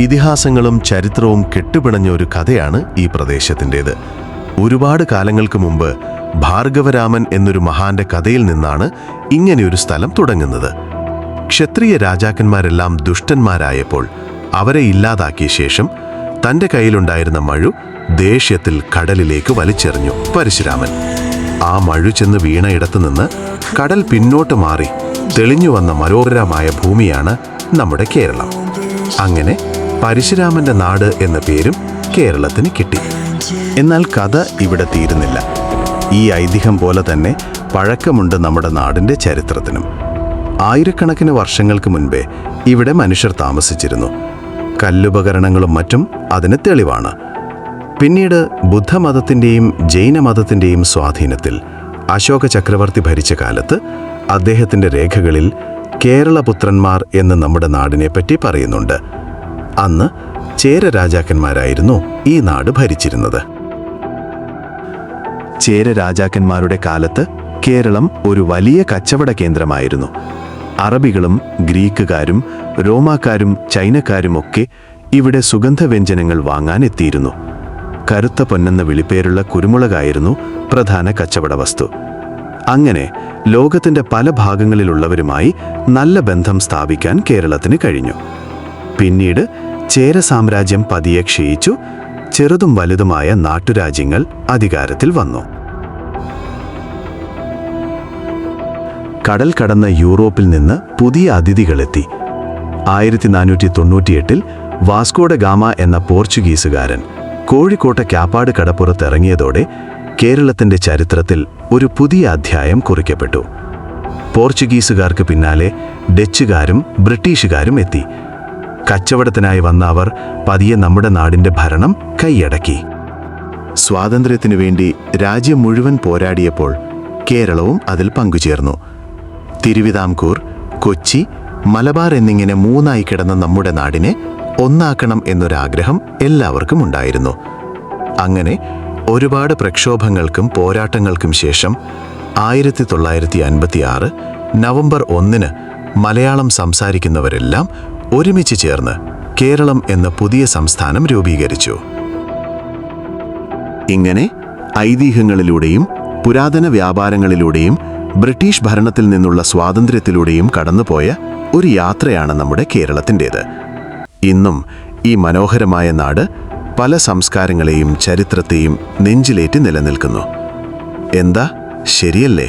ഇതിഹാസങ്ങളും ചരിത്രവും കെട്ടുപിണഞ്ഞ ഒരു കഥയാണ് ഈ പ്രദേശത്തിൻ്റേത്. ഒരുപാട് കാലങ്ങൾക്ക് മുമ്പ് ഭാർഗവരാമൻ എന്നൊരു മഹാന്റെ കഥയിൽ നിന്നാണ് ഇങ്ങനെയൊരു സ്ഥലം തുടങ്ങുന്നത്. ക്ഷത്രിയ രാജാക്കന്മാരെല്ലാം ദുഷ്ടന്മാരായപ്പോൾ അവരെ ഇല്ലാതാക്കിയ ശേഷം തൻ്റെ കയ്യിലുണ്ടായിരുന്ന മഴു ദേഷ്യത്തിൽ കടലിലേക്ക് വലിച്ചെറിഞ്ഞു പരശുരാമൻ. ആ മഴു ചെന്ന് വീണ ഇടത്തുനിന്ന് കടൽ പിന്നോട്ട് മാറി തെളിഞ്ഞു വന്ന മനോഹരമായ ഭൂമിയാണ് നമ്മുടെ കേരളം. അങ്ങനെ പരശുരാമന്റെ നാട് എന്ന പേരും കേരളത്തിന് കിട്ടി. എന്നാൽ കഥ ഇവിടെ തീരുന്നില്ല. ഈ ഐതിഹ്യം പോലെ തന്നെ പഴക്കമുണ്ട് നമ്മുടെ നാടിൻ്റെ ചരിത്രത്തിനും. ആയിരക്കണക്കിന് വർഷങ്ങൾക്ക് മുൻപേ ഇവിടെ മനുഷ്യർ താമസിച്ചിരുന്നു. കല്ലുപകരണങ്ങളും മറ്റും അതിന് തെളിവാണ്. പിന്നീട് ബുദ്ധമതത്തിൻ്റെയും ജൈനമതത്തിൻ്റെയും സ്വാധീനത്തിൽ അശോക ചക്രവർത്തി ഭരിച്ച കാലത്ത് അദ്ദേഹത്തിൻ്റെ രേഖകളിൽ കേരളപുത്രന്മാർ എന്ന് നമ്മുടെ നാടിനെപ്പറ്റി പറയുന്നുണ്ട്. അന്ന് ചേര രാജാക്കന്മാരായിരുന്നു ഈ നാട് ഭരിച്ചിരുന്നത്. ചേര രാജാക്കന്മാരുടെ കാലത്ത് കേരളം ഒരു വലിയ കച്ചവട കേന്ദ്രമായിരുന്നു. അറബികളും ഗ്രീക്കുകാരും റോമാക്കാരും ചൈനക്കാരുമൊക്കെ ഇവിടെ സുഗന്ധവ്യഞ്ജനങ്ങൾ വാങ്ങാൻ എത്തിയിരുന്നു. കറുത്ത പൊന്നെന്ന വിളിപ്പേരുള്ള കുരുമുളകായിരുന്നു പ്രധാന കച്ചവട വസ്തു. അങ്ങനെ ലോകത്തിൻ്റെ പല ഭാഗങ്ങളിലുള്ളവരുമായി നല്ല ബന്ധം സ്ഥാപിക്കാൻ കേരളത്തിന് കഴിഞ്ഞു. പിന്നീട് ചേര സാമ്രാജ്യം പതിയെ ക്ഷയിച്ചു. ചെറുതും വലുതുമായ നാട്ടുരാജ്യങ്ങൾ അധികാരത്തിൽ വന്നു. കടൽ കടന്ന യൂറോപ്പിൽ നിന്ന് പുതിയ അതിഥികളെത്തി. 1498 വാസ്കോഡ ഗാമ എന്ന പോർച്ചുഗീസുകാരൻ കോഴിക്കോട്ടെ കാപ്പാട് കടപ്പുറത്തിറങ്ങിയതോടെ കേരളത്തിൻ്റെ ചരിത്രത്തിൽ ഒരു പുതിയ അധ്യായം കുറിക്കപ്പെട്ടു. പോർച്ചുഗീസുകാർക്ക് പിന്നാലെ ഡച്ചുകാരും ബ്രിട്ടീഷുകാരും എത്തി. കച്ചവടത്തിനായി വന്ന അവർ പതിയെ നമ്മുടെ നാടിൻ്റെ ഭരണം കൈയടക്കി. സ്വാതന്ത്ര്യത്തിനു വേണ്ടി രാജ്യം മുഴുവൻ പോരാടിയപ്പോൾ കേരളവും അതിൽ പങ്കുചേർന്നു. തിരുവിതാംകൂർ, കൊച്ചി, മലബാർ എന്നിങ്ങനെ മൂന്നായി കിടന്ന നമ്മുടെ നാടിനെ ഒന്നാക്കണം എന്നൊരാഗ്രഹം എല്ലാവർക്കും ഉണ്ടായിരുന്നു. അങ്ങനെ ഒരുപാട് പ്രക്ഷോഭങ്ങൾക്കും പോരാട്ടങ്ങൾക്കും ശേഷം 1956 നവംബർ 1 മലയാളം സംസാരിക്കുന്നവരെല്ലാം ഒരുമിച്ച് ചേർന്ന് കേരളം എന്ന പുതിയ സംസ്ഥാനം രൂപീകരിച്ചു. ഇങ്ങനെ ഐതിഹ്യങ്ങളിലൂടെയും പുരാതന വ്യാപാരങ്ങളിലൂടെയും ബ്രിട്ടീഷ് ഭരണത്തിൽ നിന്നുള്ള സ്വാതന്ത്ര്യത്തിലൂടെയും കടന്നുപോയ ഒരു യാത്രയാണ് നമ്മുടെ കേരളത്തിൻ്റേത്. ഇന്നും ഈ മനോഹരമായ നാട് പല സംസ്കാരങ്ങളെയും ചരിത്രത്തെയും നെഞ്ചിലേറ്റി നിലനിൽക്കുന്നു. എന്താ, ശരിയല്ലേ?